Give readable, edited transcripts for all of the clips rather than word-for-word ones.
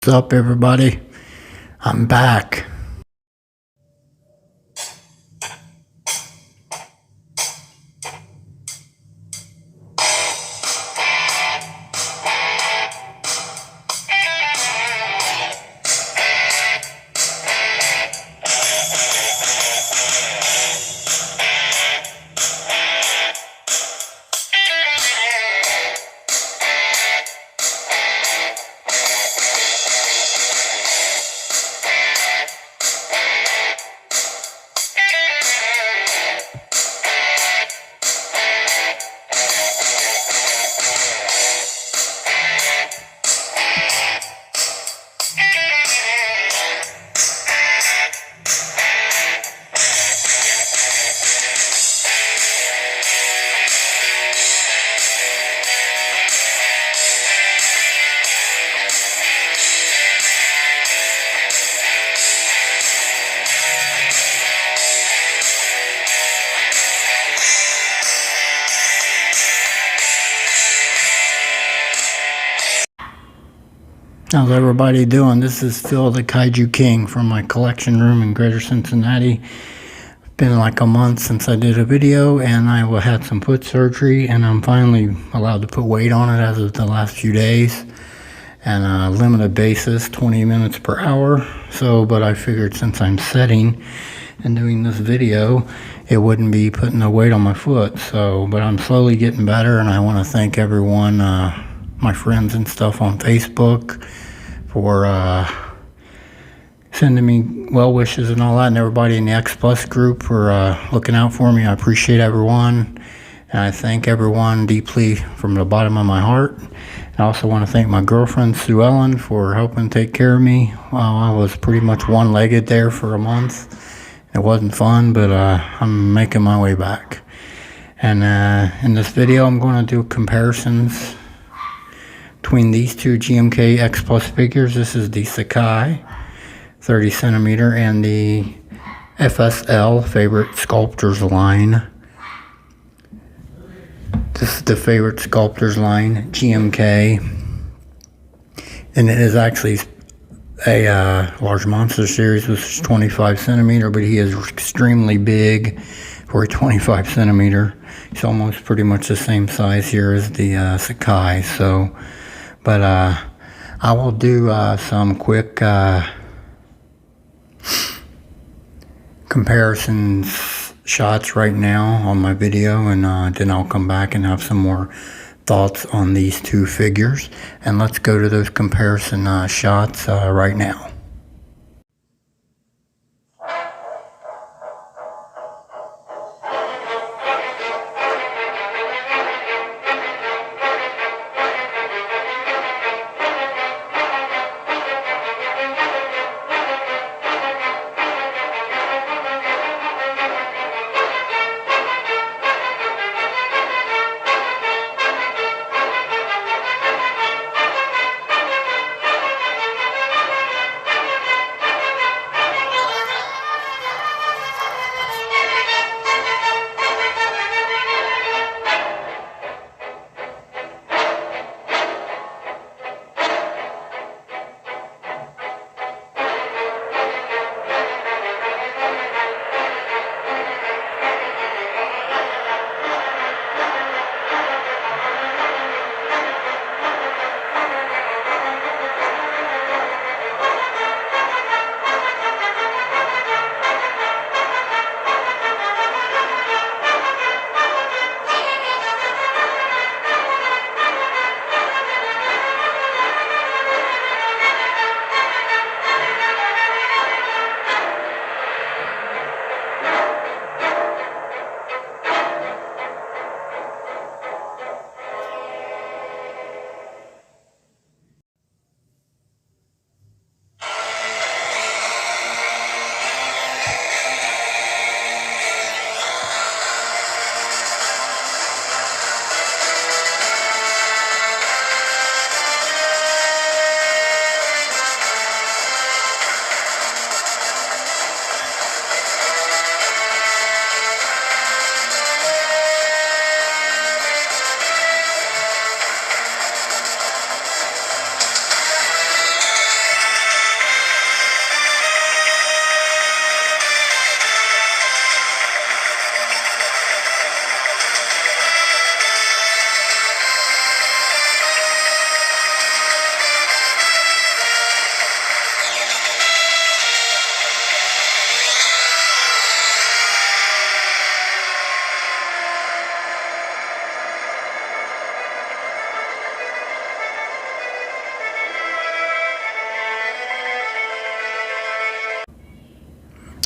up, everybody? I'm back. How's everybody doing? This is Phil the Kaiju King from my collection room in Greater Cincinnati. It's been like a month since I did a video, and I had some foot surgery, and I'm finally allowed to put weight on it as of the last few days. And a limited basis, 20 minutes per hour. But I figured since I'm setting and doing this video, it wouldn't be putting the weight on my foot. But I'm slowly getting better, and I want to thank everyone, my friends and stuff on Facebook, for sending me well wishes and all that, and everybody in the X Plus group for looking out for me. I appreciate everyone, and I thank everyone deeply from the bottom of my heart. And I also want to thank my girlfriend Sue Ellen for helping take care of me while I was pretty much one-legged there for a month. It wasn't fun, but I'm making my way back. And in this video, I'm going to do comparisons between these two GMK X Plus figures. This is the Sakai 30 centimeter and the FSL Favorite Sculptors line. This is the Favorite Sculptors line, GMK. And it is actually a large monster series, which is 25 centimeter, but he is extremely big for a 25 centimeter. He's almost pretty much the same size here as the Sakai. But I will do some quick comparisons shots right now on my video, and then I'll come back and have some more thoughts on these two figures. And let's go to those comparison shots right now.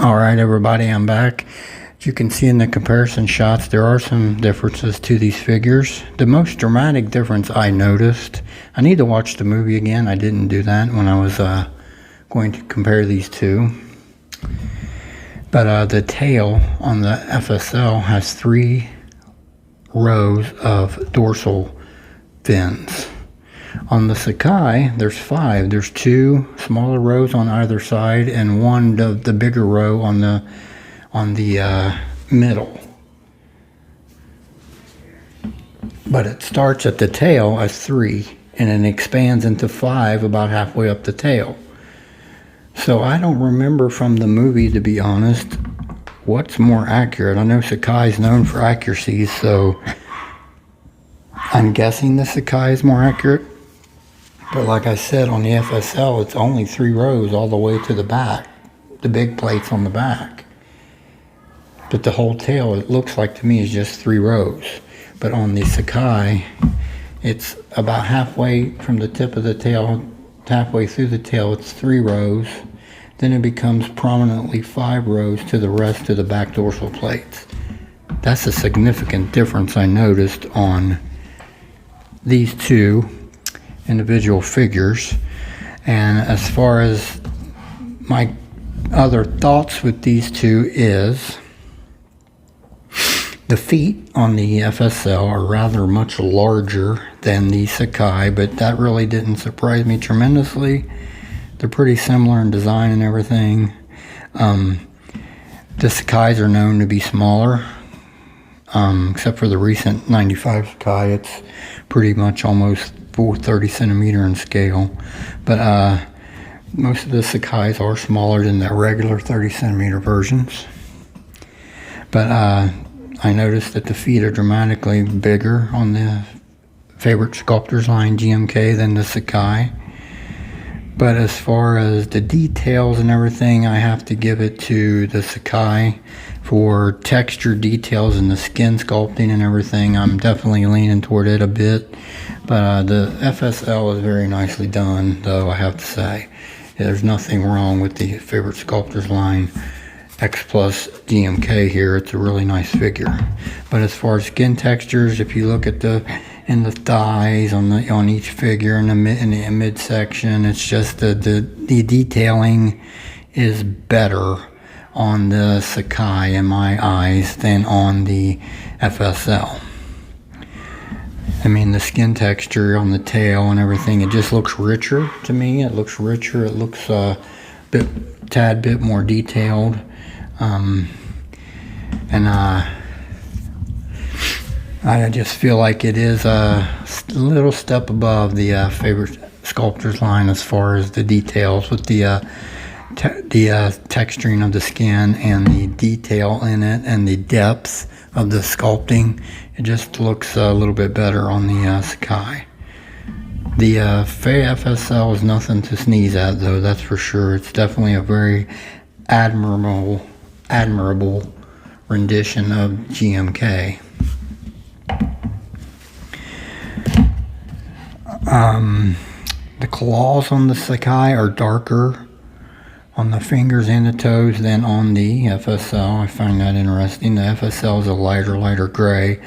All right, everybody, I'm back. As you can see in the comparison shots, there are some differences to these figures. The most dramatic difference I noticed, I need to watch the movie again. I didn't do that when I was going to compare these two. But the tail on the FSL has 3 rows of dorsal fins. On the Sakai, there's 5. There's 2 smaller rows on either side and 1 of the bigger row on the middle. But it starts at the tail as 3 and it expands into 5 about halfway up the tail. So I don't remember from the movie, to be honest, what's more accurate. I know Sakai is known for accuracy, so I'm guessing the Sakai is more accurate. But like I said, on the FSL, it's only 3 rows all the way to the back, the big plates on the back. But the whole tail, it looks like to me, is just 3 rows. But on the Sakai, it's about halfway from the tip of the tail, halfway through the tail, it's 3 rows. Then it becomes prominently 5 rows to the rest of the back dorsal plates. That's a significant difference I noticed on these 2 individual figures. And as far as my other thoughts with these 2 is the feet on the FSL are rather much larger than the Sakai, but that really didn't surprise me tremendously. They're pretty similar in design and everything. The Sakais are known to be smaller, except for the recent 95 Sakai. It's pretty much almost 30 centimeter in scale. But most of the Sakais are smaller than the regular 30 centimeter versions. But I noticed that the feet are dramatically bigger on the favorite sculptors line GMK than the Sakai. But as far as the details and everything, I have to give it to the Sakai for texture details and the skin sculpting and everything. I'm definitely leaning toward it a bit. But the FSL is very nicely done, though, I have to say. There's nothing wrong with the favorite sculptors line X Plus GMK here. It's a really nice figure. But as far as skin textures, if you look at in the thighs on each figure in the midsection, it's just the detailing is better on the Sakai in my eyes than on the FSL. I mean, the skin texture on the tail and everything, it just looks richer to me. It looks richer. It looks tad bit more detailed. I just feel like it is a little step above the favorite sculptors line as far as the details with the texturing of the skin and the detail in it and the depth of the sculpting. It just looks a little bit better on the Sakai. The FSL is nothing to sneeze at, though, that's for sure. It's definitely a very admirable rendition of GMK. The claws on the Sakai are darker on the fingers and the toes than on the FSL. I find that interesting. The FSL is a lighter gray.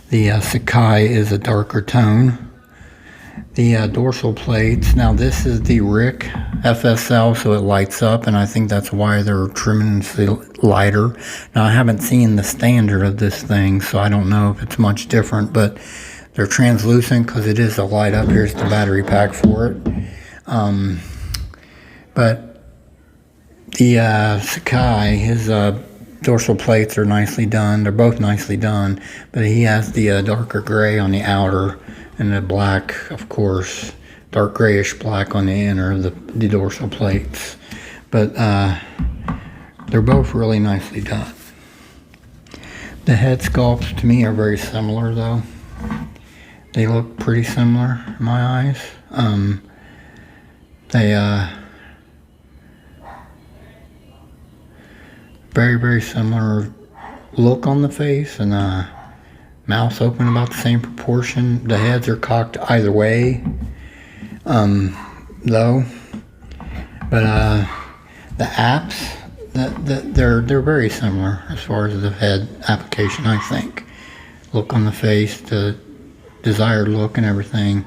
The Sakai is a darker tone. The dorsal plates, now this is the RIC FSL, so it lights up, and I think that's why they're tremendously lighter. Now, I haven't seen the standard of this thing, so I don't know if it's much different, but they're translucent because it is a light up. Here's the battery pack for it. But the Sakai, his dorsal plates are nicely done. They're both nicely done, but he has the darker gray on the outer and the black, of course, dark grayish black on the inner, the dorsal plates. But they're both really nicely done. The head sculpts to me are very similar, though. They look pretty similar in my eyes. They very similar look on the face, and mouth open about the same proportion. The heads are cocked either way, though. But the apps, they're very similar as far as the head application, I think. Look on the face, the desired look and everything.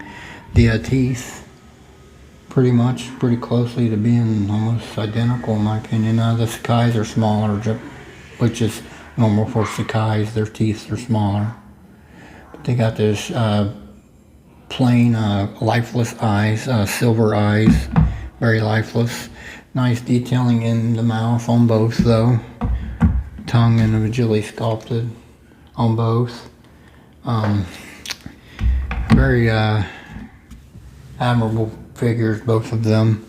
The teeth, pretty closely to being almost identical in my opinion. The Sakais are smaller, which is normal for Sakais. Their teeth are smaller. But they got this plain lifeless eyes, silver eyes, very lifeless. Nice detailing in the mouth on both though. Tongue individually sculpted on both. Very admirable figures, both of them.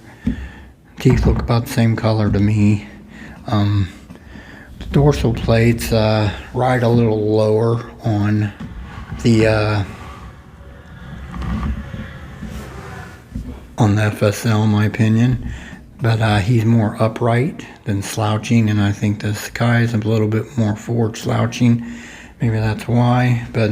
Teeth look about the same color to me. The dorsal plates ride a little lower on the FSL in my opinion, but he's more upright than slouching, and I think the Sakai is a little bit more forward slouching. Maybe that's why, but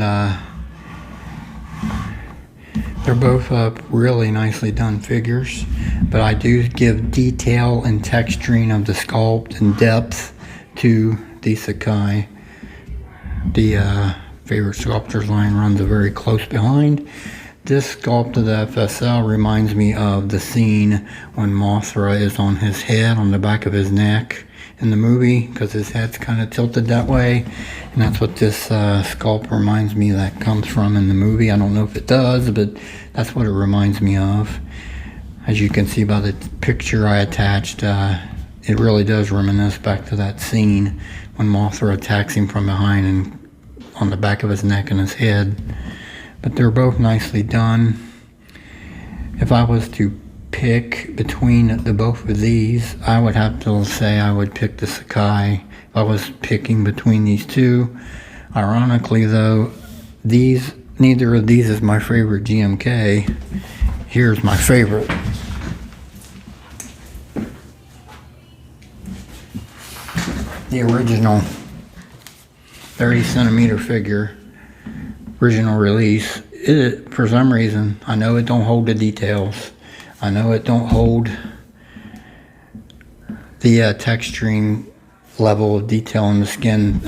they're both really nicely done figures, but I do give detail and texturing of the sculpt and depth to the Sakai. The favorite sculptures line runs a very close behind. This sculpt of the FSL reminds me of the scene when Mothra is on his head, on the back of his neck in the movie, because his head's kind of tilted that way, and that's what this sculpt reminds me that comes from in the movie. I don't know if it does, but that's what it reminds me of. As you can see by the picture I attached, it really does reminisce back to that scene when Mothra attacks him from behind and on the back of his neck and his head. But they're both nicely done. If I was to pick between the both of these, I would have to say I would pick the Sakai if I was picking between these two. Ironically though, neither of these is my favorite GMK. Here's my favorite. The original 30 centimeter figure, original release. For some reason, I know it don't hold the details. I know it don't hold the texturing level of detail in the skin,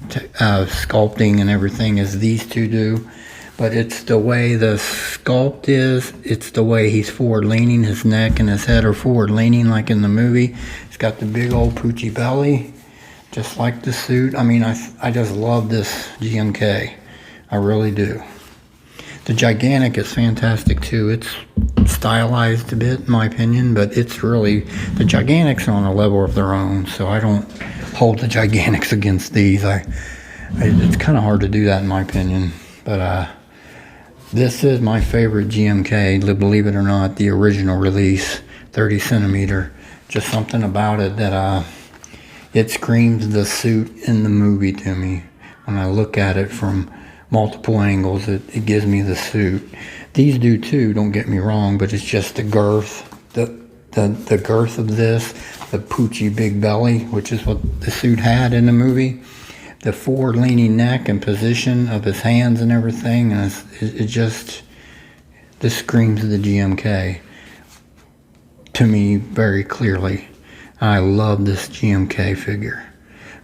sculpting and everything as these two do. But it's the way the sculpt is, it's the way he's forward leaning, his neck and his head are forward leaning like in the movie. He's got the big old poochy belly, just like the suit. I mean, I just love this GMK. I really do. The Gigantic is fantastic too. It's stylized a bit in my opinion, but it's really, the Gigantics are on a level of their own, so I don't hold the Gigantics against these. It's kind of hard to do that in my opinion, but this is my favorite GMK, believe it or not, the original release, 30 centimeter. Just something about it that it screams the suit in the movie to me. When I look at it from multiple angles, it gives me the suit. These do too, don't get me wrong, but it's just the girth, the girth of this, the poochy big belly, which is what the suit had in the movie, the forward leaning neck and position of his hands and everything, and this screams the GMK to me very clearly. I love this GMK figure.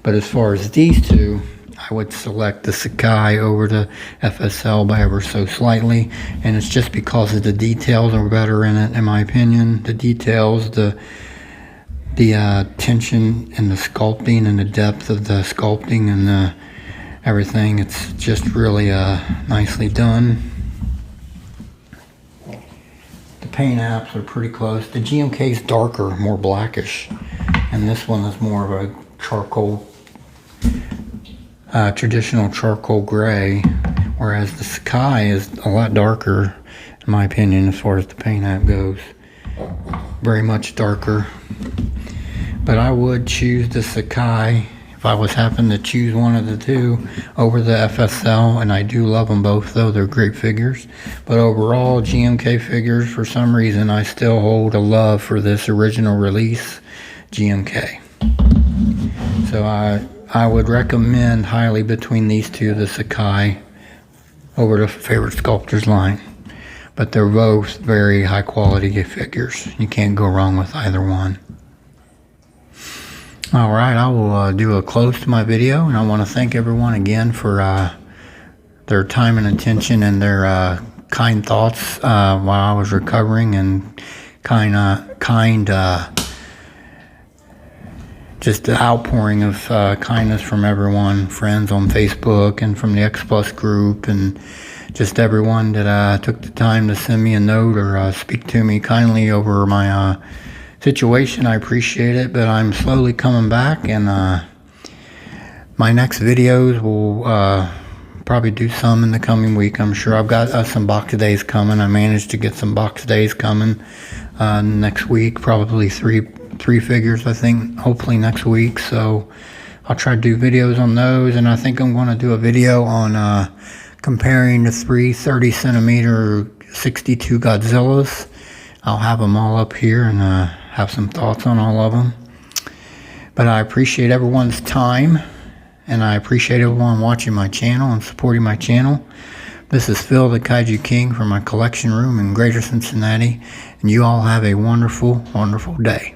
But as far as these two, I would select the Sakai over the FSL by ever so slightly, and it's just because of the details are better in it, in my opinion. The details, the tension and the sculpting and the depth of the sculpting and the everything, it's just really nicely done. The paint apps are pretty close. The GMK is darker, more blackish, and this one is more of a charcoal, traditional charcoal gray, whereas the Sakai is a lot darker, in my opinion, as far as the paint app goes. Very much darker. But I would choose the Sakai if I was happen to choose one of the two over the FSL, and I do love them both though, they're great figures. But overall, GMK figures, for some reason, I still hold a love for this original release GMK. So I would recommend highly between these two, the Sakai over the favorite sculptors line. But they're both very high quality figures. You can't go wrong with either one. All right, I will do a close to my video, and I want to thank everyone again for their time and attention and their kind thoughts while I was recovering, and just the outpouring of kindness from everyone, friends on Facebook and from the X Plus group, and just everyone that took the time to send me a note or speak to me kindly over my situation. I appreciate it, but I'm slowly coming back, and my next videos will probably do some in the coming week. I'm sure I've got some box days coming. I managed to get some box days coming next week, probably three figures, I think, hopefully next week. So I'll try to do videos on those, and I think I'm going to do a video on comparing the three 30 centimeter 62 Godzillas. I'll have them all up here and have some thoughts on all of them. But I appreciate everyone's time, and I appreciate everyone watching my channel and supporting my channel. This is Phil, the Kaiju King, from my collection room in Greater Cincinnati, and you all have a wonderful, wonderful day.